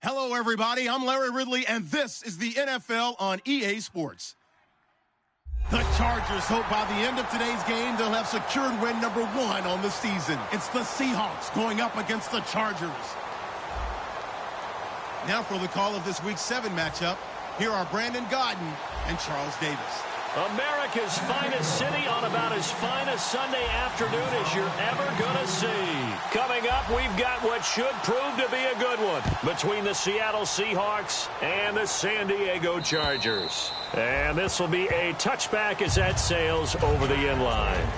Hello, everybody. I'm Larry Ridley, and this is the NFL on EA Sports. The Chargers hope by the end of today's game they'll have secured win number 1 on the season. It's the Seahawks going up against the Chargers. Now for the call of this Week 7 matchup, here are Brandon Godden and Charles Davis. America's finest city on about as fine a Sunday afternoon as you're ever going to see. Coming up, we've got what should prove to be a good one between the Seattle Seahawks and the San Diego Chargers. And this will be a touchback as that sails over the end line.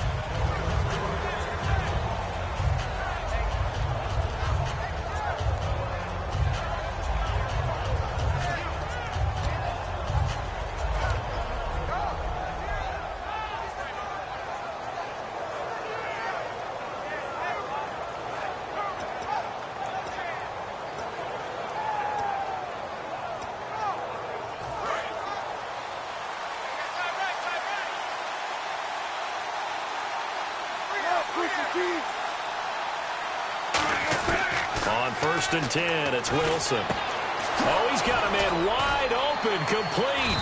On 1st and 10, it's Wilson. Oh, he's got a man wide open, complete.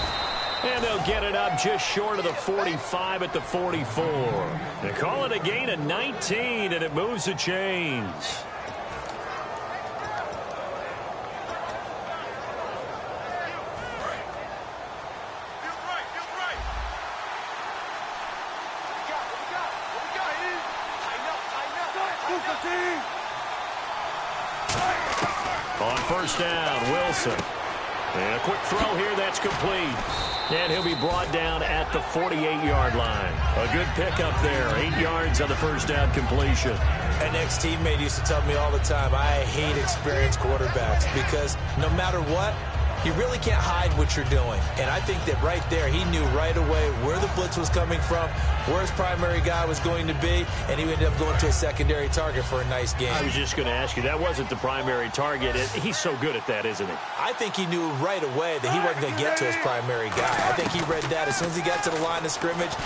And they'll get it up just short of the 45 at the 44. They call it a gain of 19, and it moves the chains. On 1st down, Wilson. And a quick throw here, that's complete. And he'll be brought down at the 48-yard line. A good pickup there, 8 yards on the 1st down completion. An ex-teammate used to tell me all the time, I hate experienced quarterbacks because no matter what, you really can't hide what you're doing. And I think that right there, he knew right away where the blitz was coming from, where his primary guy was going to be, and he ended up going to a secondary target for a nice game. I was just going to ask you, that wasn't the primary target. He's so good at that, isn't he? I think he knew right away that he wasn't going to get to his primary guy. I think he read that as soon as he got to the line of scrimmage,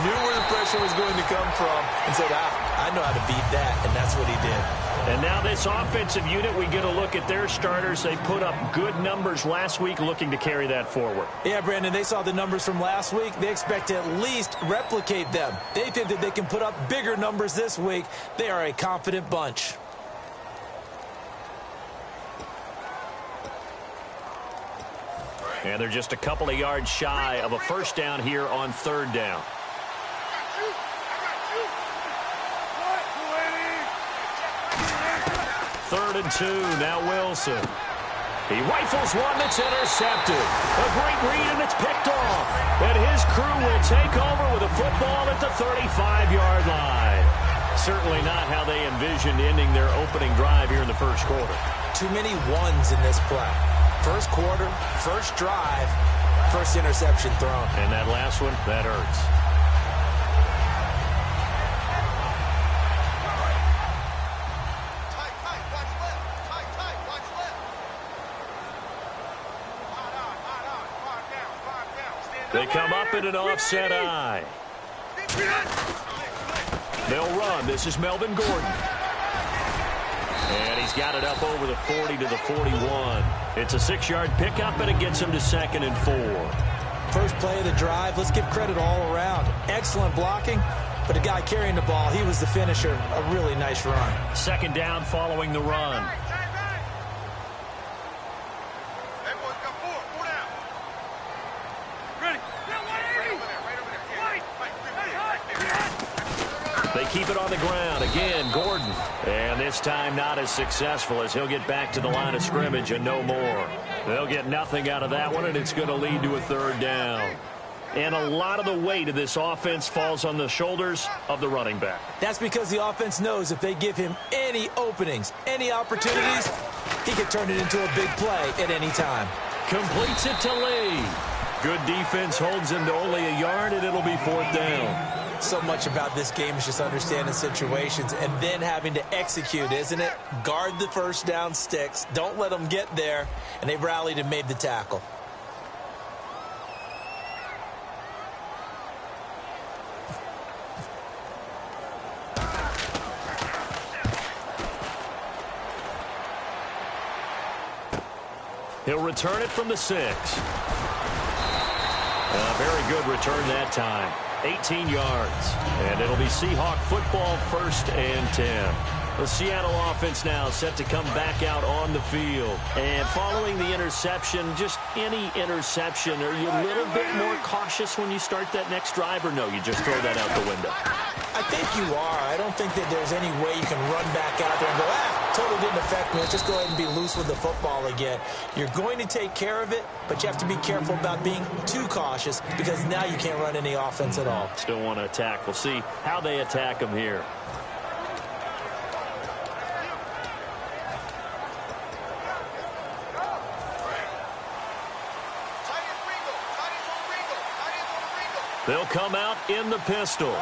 knew where the pressure was going to come from, and said, I know how to beat that, and that's what he did. And now this offensive unit, we get a look at their starters. They put up good numbers last week, looking to carry that forward. Yeah, Brandon, they saw the numbers from last week. They expect to at least replicate them. They think that they can put up bigger numbers this week. They are a confident bunch. And they're just a couple of yards shy of a 1st down here on 3rd down. Third and 2, now Wilson. He rifles one that's intercepted. A great read, and it's picked off. And his crew will take over with a football at the 35-yard line. Certainly not how they envisioned ending their opening drive here in the 1st quarter. Too many ones in this play. 1st quarter, 1st drive, 1st interception thrown. And that last one, that hurts. They come up in an offset eye. They'll run. This is Melvin Gordon. And he's got it up over the 40 to the 41. It's a 6-yard pickup, and it gets him to 2nd and 4. First play of the drive, let's give credit all around. Excellent blocking, but the guy carrying the ball, he was the finisher. A really nice run. 2nd down following the run. They keep it on the ground. Again, Gordon. And this time not as successful as he'll get back to the line of scrimmage and no more. They'll get nothing out of that one, and it's going to lead to a 3rd down. And a lot of the weight of this offense falls on the shoulders of the running back. That's because the offense knows if they give him any openings, any opportunities, he can turn it into a big play at any time. Completes it to Lee. Good defense holds him to only a yard, and it'll be 4th down. So much about this game is just understanding situations and then having to execute, isn't it? Guard the 1st down sticks. Don't let them get there. And they rallied and made the tackle. He'll return it from the 6. Very good return that time. 18 yards. And it'll be Seahawk football, 1st and 10. The Seattle offense now set to come back out on the field. And following the interception, just any interception, are you a little bit more cautious when you start that next drive, or no, you just throw that out the window? I think you are. I don't think that there's any way you can run back out there and go, totally didn't affect me. Let's just go ahead and be loose with the football again. You're going to take care of it, but you have to be careful about being too cautious because now you can't run any offense at all. Still want to attack. We'll see how they attack them here. They'll come out in the pistol.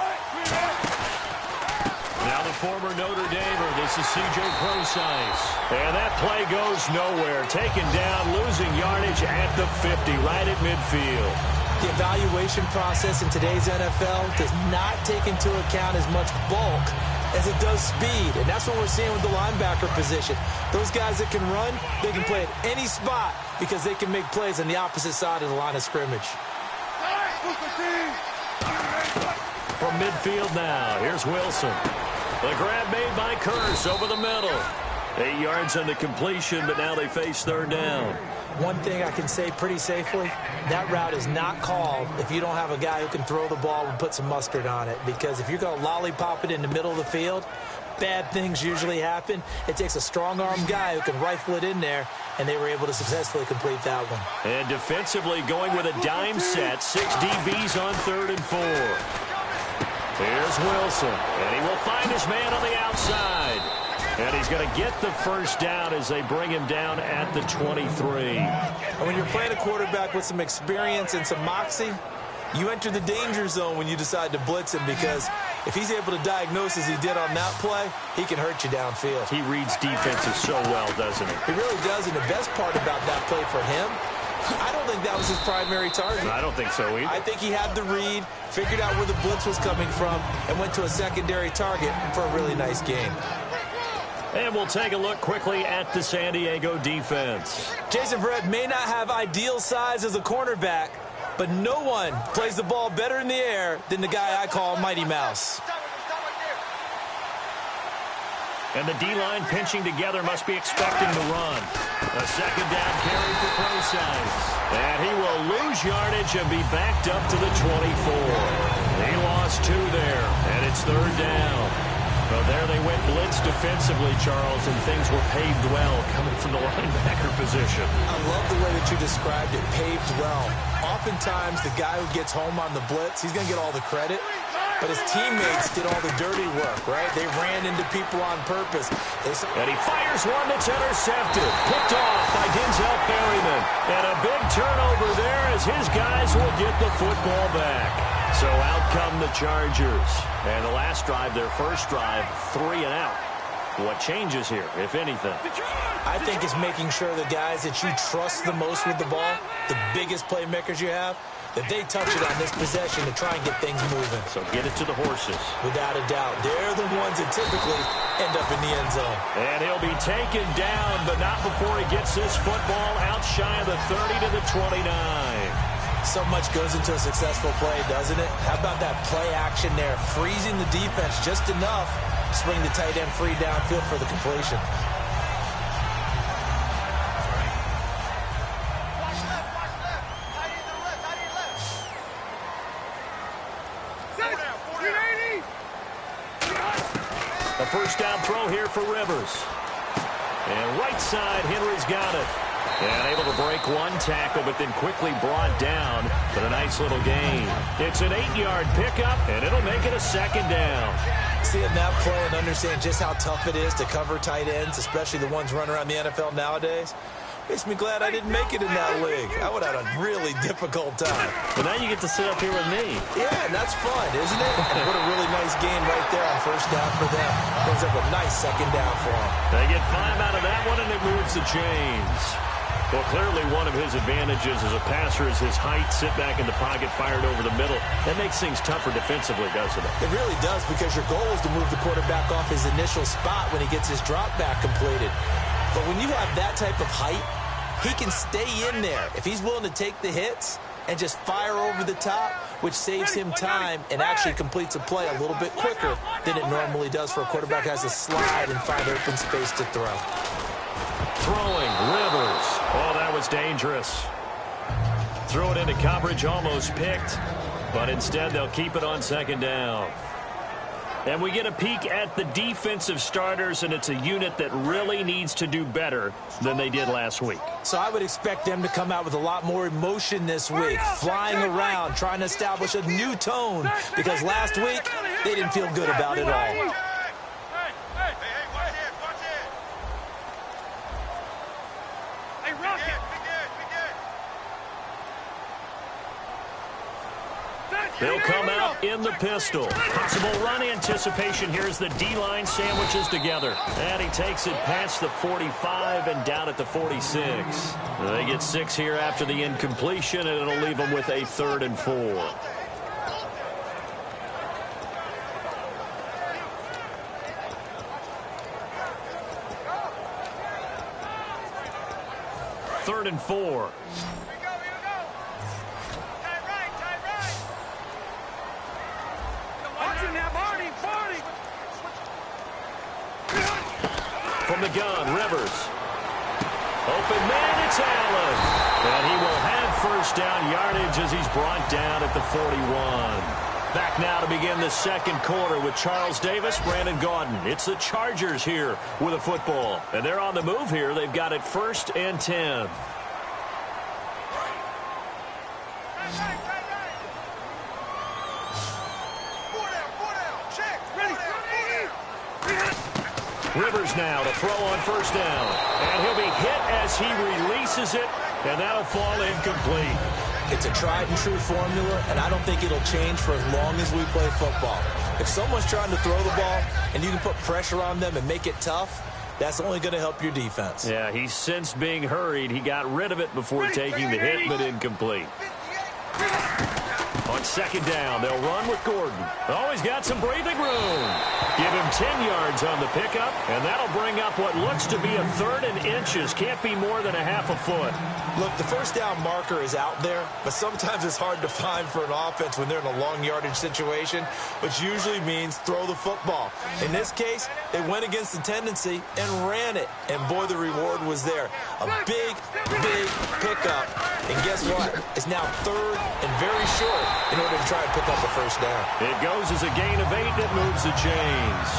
Now the former Notre Damer, this is C.J. Procise. And that play goes nowhere. Taken down, losing yardage at the 50, right at midfield. The evaluation process in today's NFL does not take into account as much bulk as it does speed. And that's what we're seeing with the linebacker position. Those guys that can run, they can play at any spot because they can make plays on the opposite side of the line of scrimmage. From midfield now, here's Wilson. The grab made by Curse over the middle. 8 yards on the completion, but now they face 3rd down. One thing I can say pretty safely, that route is not called if you don't have a guy who can throw the ball and put some mustard on it. Because if you're going to lollipop it in the middle of the field, bad things usually happen. It takes a strong-arm guy who can rifle it in there, and they were able to successfully complete that one. And defensively going with a dime set, 6 DBs on 3rd and 4. Here's Wilson, and he will find his man on the outside. And he's going to get the 1st down as they bring him down at the 23. And when you're playing a quarterback with some experience and some moxie, you enter the danger zone when you decide to blitz him, because if he's able to diagnose as he did on that play, he can hurt you downfield. He reads defenses so well, doesn't he? He really does, and the best part about that play for him, I don't think that was his primary target. I don't think so either. I think he had the read, figured out where the blitz was coming from, and went to a secondary target for a really nice gain. And we'll take a look quickly at the San Diego defense. Jason Verrett may not have ideal size as a cornerback, but no one plays the ball better in the air than the guy I call Mighty Mouse. And the D-line pinching together, must be expecting the run. A 2nd down carry for Procise. And he will lose yardage and be backed up to the 24. He lost 2 there, and it's 3rd down. So there they went blitz defensively, Charles, and things were paved well coming from the linebacker position. I love the way that you described it, paved well. Oftentimes, the guy who gets home on the blitz, he's going to get all the credit. But his teammates did all the dirty work, right? They ran into people on purpose. And he fires one that's intercepted. Picked off by Denzel Perryman. And a big turnover there as his guys will get the football back. So out come the Chargers. And the last drive, their first drive, 3 and out. What changes here, if anything? I think it's making sure the guys that you trust the most with the ball, the biggest playmakers you have, that they touch it on this possession to try and get things moving. So get it to the horses. Without a doubt. They're the ones that typically end up in the end zone. And he'll be taken down, but not before he gets this football out shy of the 30 to the 29. So much goes into a successful play, doesn't it? How about that play action there? Freezing the defense just enough to bring the tight end free downfield for the completion. A 1st down throw here for Rivers. And right side, Henry's got it. And able to break one tackle, but then quickly brought down for a nice little gain. It's an 8-yard pickup, and it'll make it a 2nd down. Seeing that play and understand just how tough it is to cover tight ends, especially the ones running around the NFL nowadays, makes me glad I didn't make it in that league. I would have had a really difficult time. But now you get to sit up here with me. Yeah, and that's fun, isn't it? And what a really nice gain right there on 1st down for them. Brings up a nice 2nd down for them. They get 5 out of that one, and it moves the chains. Well, clearly one of his advantages as a passer is his height, sit back in the pocket, fired over the middle. That makes things tougher defensively, doesn't it? It really does, because your goal is to move the quarterback off his initial spot when he gets his drop back completed. But when you have that type of height, he can stay in there. If he's willing to take the hits and just fire over the top, which saves him time and actually completes a play a little bit quicker than it normally does for a quarterback who has to slide and find open space to throw. Throwing, Rivers. Oh, that was dangerous. Threw it into coverage, almost picked, but instead they'll keep it on second down. And we get a peek at the defensive starters, and it's a unit that really needs to do better than they did last week. So I would expect them to come out with a lot more emotion this week, flying around, trying to establish a new tone, because last week they didn't feel good about it all. They'll come out in the pistol. Possible run anticipation here as the D-line sandwiches together. And he takes it past the 45 and down at the 46. They get 6 here after the incompletion, and it'll leave them with a 3rd and 4. Third and 4. From the gun, Rivers. Open man, it's Allen. And he will have first down yardage as he's brought down at the 41. Back now to begin the second quarter with Charles Davis, Brandon Gaudin. It's the Chargers here with a football. And they're on the move here. They've got it 1st and 10. Rivers now to throw on first down. And he'll be hit as he releases it, and that'll fall incomplete. It's a tried-and-true formula, and I don't think it'll change for as long as we play football. If someone's trying to throw the ball and you can put pressure on them and make it tough, that's only going to help your defense. Yeah, he's since being hurried. He got rid of it before taking the hit, but incomplete. On second down, they'll run with Gordon. Oh, he's got some breathing room. Give him 10 yards on the pickup, and that'll bring up what looks to be a 3rd and inches. Can't be more than a half a foot. Look, the first down marker is out there, but sometimes it's hard to find for an offense when they're in a long yardage situation, which usually means throw the football. In this case, they went against the tendency and ran it, and boy, the reward was there. A big, big pickup, and guess what? It's now 3rd and very short in order to try and pick up a first down. It goes as a gain of 8 that moves the chains.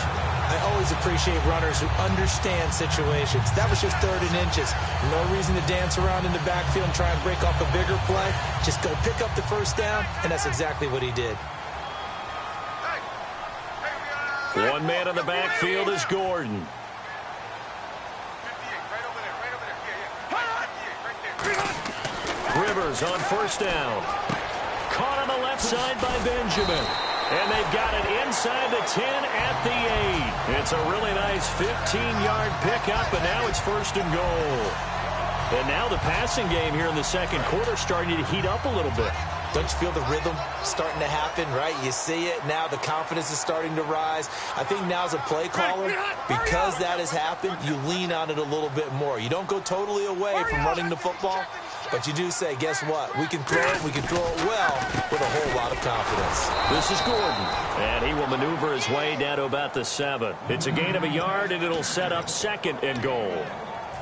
I always appreciate runners who understand situations. That was just 3rd and inches. No reason to dance around in the backfield and try and break off a bigger play. Just go pick up the first down, and that's exactly what he did. One man in the backfield is Gordon. Rivers on first down. Caught on the left side by Benjamin. And they've got it inside the 10 at the 8. It's a really nice 15-yard pickup, and now it's 1st and goal. And now the passing game here in the second quarter starting to heat up a little bit. Don't you feel the rhythm starting to happen, right? You see it. Now the confidence is starting to rise. I think now as a play caller, because that has happened, you lean on it a little bit more. You don't go totally away from running the football, but you do say, guess what? We can throw it well with a whole lot of confidence. This is Gordon, and he will maneuver his way down to about the 7. It's a gain of a yard, and it'll set up 2nd and goal.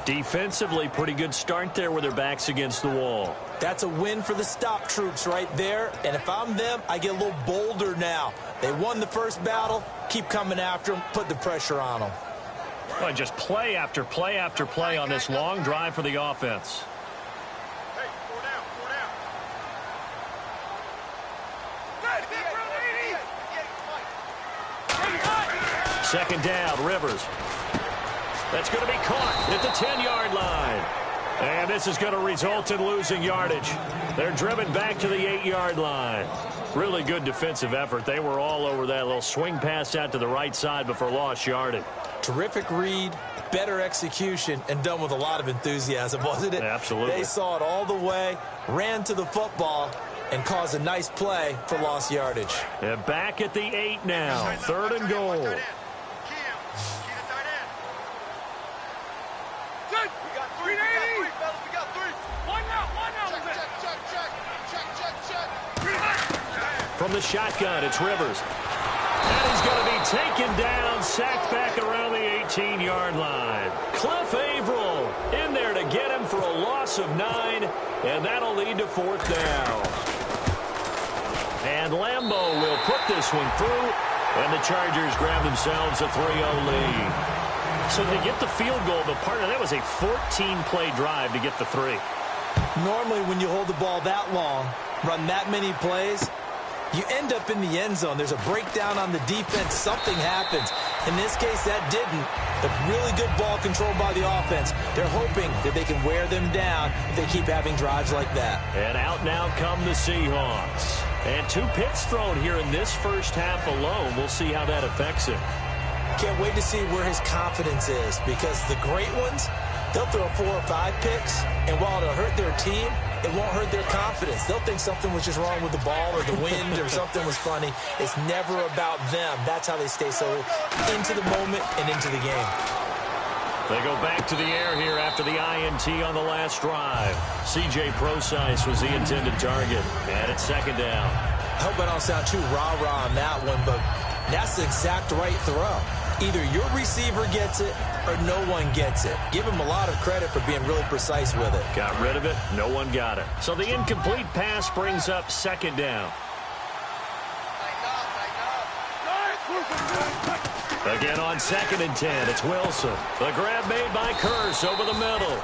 Defensively, pretty good start there with their backs against the wall. That's a win for the stop troops right there. And if I'm them, I get a little bolder now. They won the first battle. Keep coming after them. Put the pressure on them. Well, just play after play after play on this long drive for the offense. Second down, Rivers. That's going to be caught at the 10-yard line. And this is going to result in losing yardage. They're driven back to the 8-yard line. Really good defensive effort. They were all over that little swing pass out to the right side before lost yardage. Terrific read, better execution, and done with a lot of enthusiasm, wasn't it? Absolutely. They saw it all the way, ran to the football, and caused a nice play for lost yardage. They're back at the 8 now. 3rd and goal. the shotgun. It's Rivers. And he's going to be taken down, sacked back around the 18-yard line. Cliff Averill in there to get him for a loss of 9, and that'll lead to 4th down. And Lambeau will put this one through, and the Chargers grab themselves a 3-0 lead. So they get the field goal, but part of that was a 14-play drive to get the 3. Normally, when you hold the ball that long, run that many plays, you end up in the end zone. There's a breakdown on the defense. Something happens. In this case, that didn't. But really good ball control by the offense. They're hoping that they can wear them down if they keep having drives like that. And out now come the Seahawks. And 2 picks thrown here in this first half alone. We'll see how that affects it. Can't wait to see where his confidence is, because the great ones, they'll throw 4 or 5 picks, and while it'll hurt their team, it won't hurt their confidence. They'll think something was just wrong with the ball or the wind or something was funny. It's never about them. That's how they stay so into the moment and into the game. They go back to the air here after the INT on the last drive. C.J. Prosise was the intended target, and it's 2nd down. I hope I don't sound too rah-rah on that one, but that's the exact right throw. Either your receiver gets it or no one gets it. Give him a lot of credit for being really precise with it. Got rid of it. No one got it. So the incomplete pass brings up 2nd down. Again on 2nd and 10, it's Wilson. The grab made by Curse over the middle.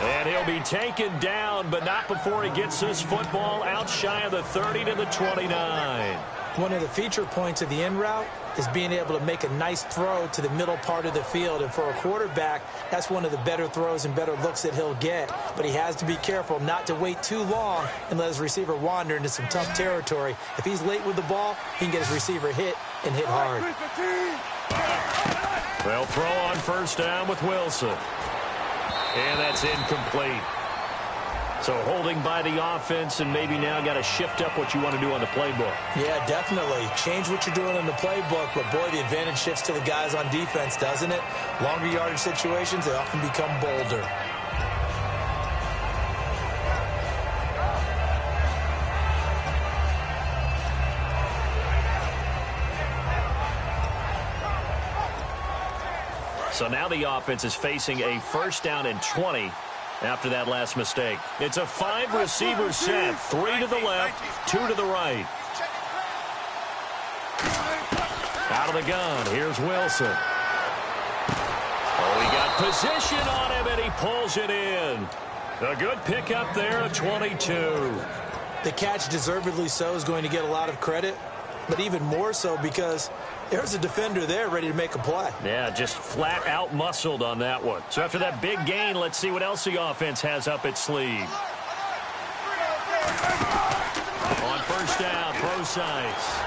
And he'll be taken down, but not before he gets this football out shy of the 30 to the 29. One of the feature points of the in route is being able to make a nice throw to the middle part of the field. And for a quarterback, that's one of the better throws and better looks that he'll get. But he has to be careful not to wait too long and let his receiver wander into some tough territory. If he's late with the ball, he can get his receiver hit and hit hard. They'll throw on 1st down with Wilson. And that's incomplete. So holding by the offense, and maybe now got to shift up what you want to do on the playbook. Yeah, definitely. Change what you're doing in the playbook, but boy, the advantage shifts to the guys on defense, doesn't it? Longer yardage situations, they often become bolder. So now the offense is facing a 1st down and 20 after that last mistake. It's a 5-receiver set. 3 to the left, 2 to the right. Out of the gun, here's Wilson. Oh, he got position on him, and he pulls it in. A good pickup there at 22. The catch, deservedly so, is going to get a lot of credit, but even more so because there's a defender there ready to make a play. Yeah, just flat out muscled on that one. So after that big gain, let's see what else the offense has up its sleeve. On 1st down, Prosise.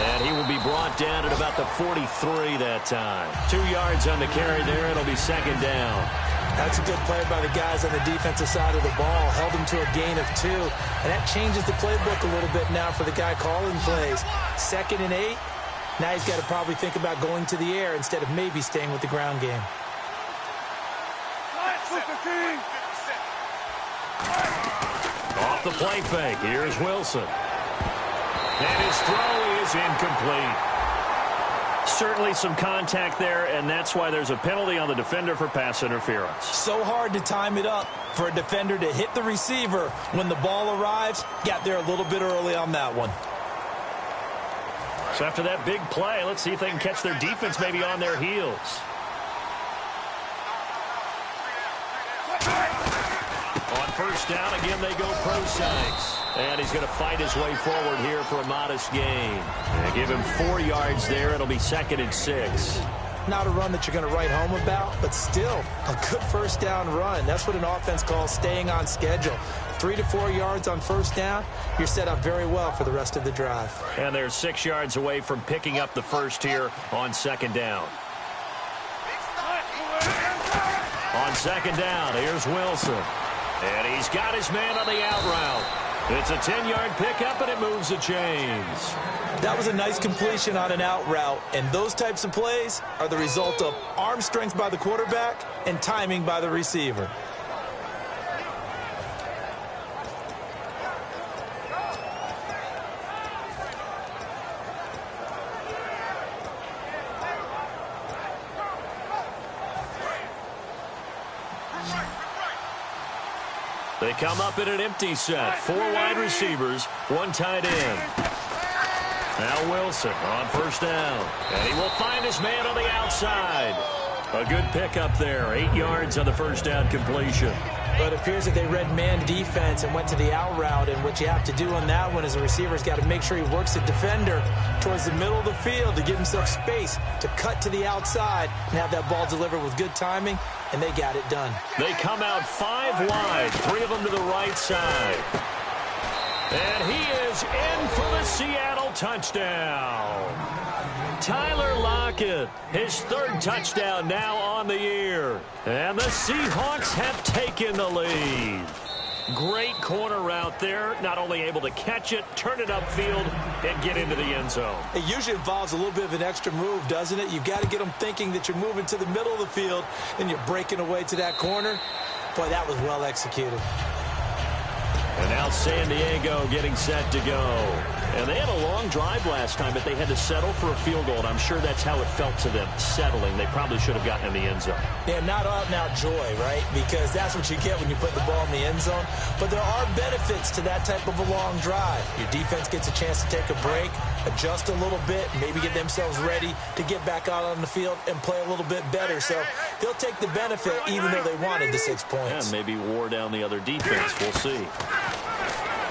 And he will be brought down at about the 43 that time. 2 yards on the carry there. It'll be 2nd down. That's a good play by the guys on the defensive side of the ball. Held him to a gain of 2. And that changes the playbook a little bit now for the guy calling plays. 2nd and 8. Now he's got to probably think about going to the air instead of maybe staying with the ground game. Off the play fake. Here's Wilson. And his throw is incomplete. Certainly some contact there, and that's why there's a penalty on the defender for pass interference. So hard to time it up for a defender to hit the receiver when the ball arrives. Got there a little bit early on that one. So after that big play, let's see if they can catch their defense maybe on their heels. On 1st down, again, they go Prosise. And he's going to fight his way forward here for a modest gain. And give him 4 yards there. It'll be 2nd and 6. Not a run that you're going to write home about, but still a good 1st down run. That's what an offense calls staying on schedule. 3 to 4 yards on 1st down, you're set up very well for the rest of the drive. And they're 6 yards away from picking up the first here on 2nd down. On 2nd down, here's Wilson. And he's got his man on the out route. It's a 10-yard pickup, and it moves the chains. That was a nice completion on an out route, and those types of plays are the result of arm strength by the quarterback and timing by the receiver. They come up in an empty set. 4 wide receivers, 1 tight end. Now Wilson on first down. And he will find his man on the outside. A good pickup there. 8 yards on the first down completion. But it appears that they read man defense and went to the out route. And what you have to do on that one is the receiver's got to make sure he works the defender towards the middle of the field to give himself space to cut to the outside and have that ball delivered with good timing. And they got it done. They come out 5 wide, 3 of them to the right side. And he is in for the Seattle touchdown. Tyler Lockett, his 3rd touchdown now on the year. And the Seahawks have taken the lead. Great corner route there. Not only able to catch it, turn it upfield, and get into the end zone. It usually involves a little bit of an extra move, doesn't it? You've got to get them thinking that you're moving to the middle of the field and you're breaking away to that corner. Boy, that was well executed. And now San Diego getting set to go. And they had a long drive last time, but they had to settle for a field goal. And I'm sure that's how it felt to them, settling. They probably should have gotten in the end zone. Yeah, not out-and-out joy, right? Because that's what you get when you put the ball in the end zone. But there are benefits to that type of a long drive. Your defense gets a chance to take a break, adjust a little bit, maybe get themselves ready to get back out on the field and play a little bit better. So they'll take the benefit even though they wanted the 6 points. Yeah, maybe wore down the other defense. We'll see.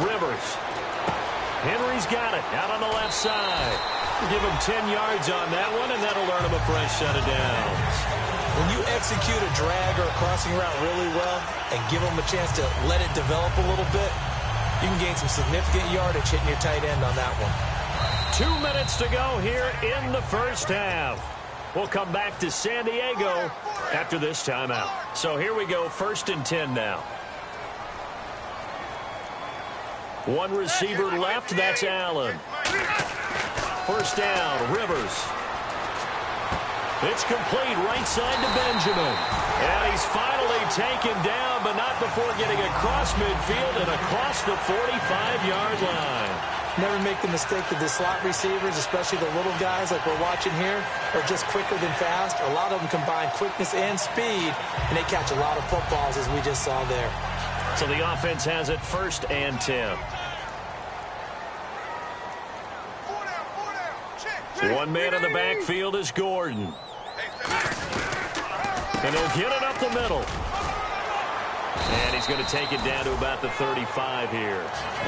Rivers. Henry's got it out on the left side. Give him 10 yards on that one, and that'll earn him a fresh set of downs. When you execute a drag or a crossing route really well and give them a chance to let it develop a little bit, you can gain some significant yardage hitting your tight end on that one. 2 minutes to go here in the first half. We'll come back to San Diego after this timeout. So here we go, 1st and 10 now. 1 receiver left, that's Allen. First down, Rivers. It's complete right side to Benjamin. And he's finally taken down, but not before getting across midfield and across the 45-yard line. Never make the mistake that the slot receivers, especially the little guys like we're watching here, are just quicker than fast. A lot of them combine quickness and speed, and they catch a lot of footballs, as we just saw there. So the offense has it 1st and 10. One man in the backfield is Gordon. And he'll get it up the middle. And he's going to take it down to about the 35 here.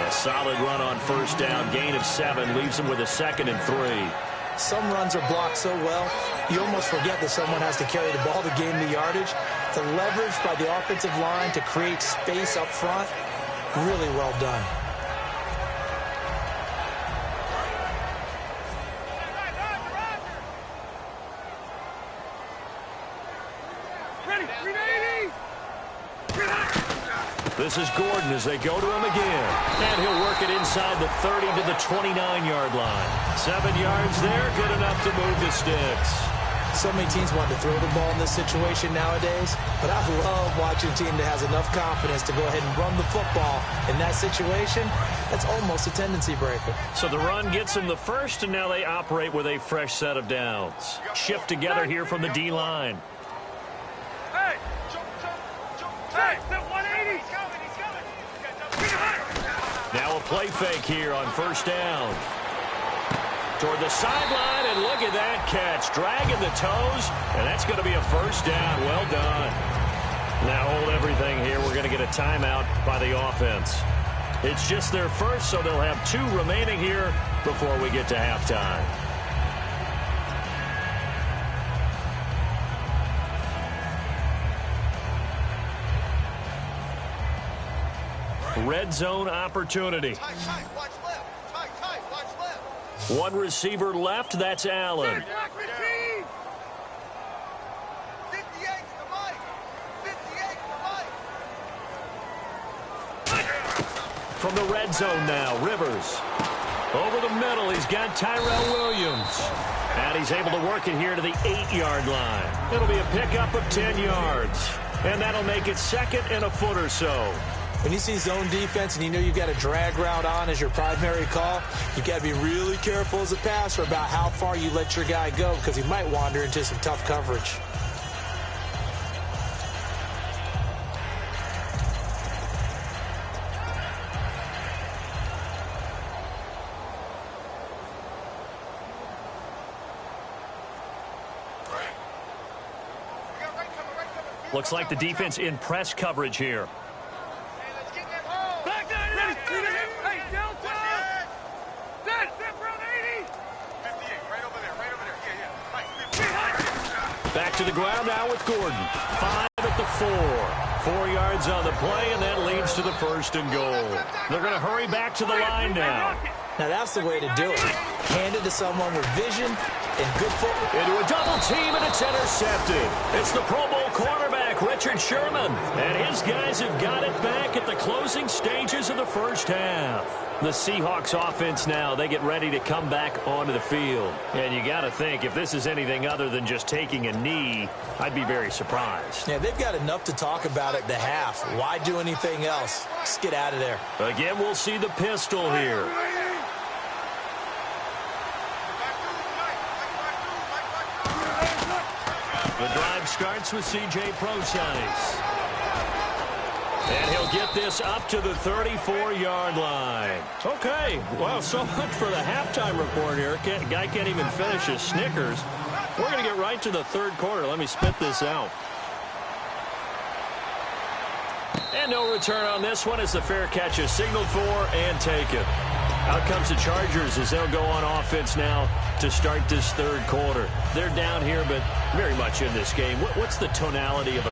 A solid run on first down. Gain of 7 leaves him with a 2nd and 3. Some runs are blocked so well, you almost forget that someone has to carry the ball to gain the yardage. The leverage by the offensive line to create space up front, really well done. This is Gordon as they go to him again. And he'll work it inside the 30 to the 29-yard line. 7 yards there, good enough to move the sticks. So many teams want to throw the ball in this situation nowadays, but I love watching a team that has enough confidence to go ahead and run the football. In that situation, that's almost a tendency breaker. So the run gets them the first, and now they operate with a fresh set of downs. Shift together here from the D-line. Hey, that 180. Now a play fake here on first down. Toward the sideline, and look at that catch. Dragging the toes, and that's going to be a first down. Well done. Now hold everything here. We're going to get a timeout by the offense. It's just their first, so they'll have 2 remaining here before we get to halftime. Red zone opportunity. Watch left. Watch left. 1 receiver left, that's Allen. 58 to Mike. 58 to Mike. From the red zone now, Rivers. Over the middle, he's got Tyrell Williams. And he's able to work it here to the 8-yard line. It'll be a pickup of 10 yards. And that'll make it 2nd and a foot or so. When you see zone defense and you know you've got a drag route on as your primary call, you've got to be really careful as a passer about how far you let your guy go because he might wander into some tough coverage. Looks like the defense in press coverage here. Hey, let's get them home. Back down. Hey, Delta. Set. Round 80. 58, right over there. Yeah. Right. Back to the ground now with Gordon. 5 at the 4. 4 yards on the play, and that leads to the 1st and goal. They're going to hurry back to the line now. Now, that's the way to do it. Hand it to someone with vision and good footwork. Into a double team, and it's intercepted. It's the Pro Bowl quarterback, Richard Sherman. And his guys have got it back at the closing stages of the first half. The Seahawks offense now, they get ready to come back onto the field. And you got to think, if this is anything other than just taking a knee, I'd be very surprised. Yeah, they've got enough to talk about at the half. Why do anything else? Just get out of there. Again, we'll see the pistol here. The drive starts with C.J. Procise. And he'll get this up to the 34-yard line. Okay, well, so much for the halftime report here. Guy can't even finish his Snickers. We're going to get right to the 3rd quarter. Let me spit this out. And no return on this one as the fair catch is signaled for and taken. Out comes the Chargers as they'll go on offense now to start this 3rd quarter. They're down here, but very much in this game. What's the tonality of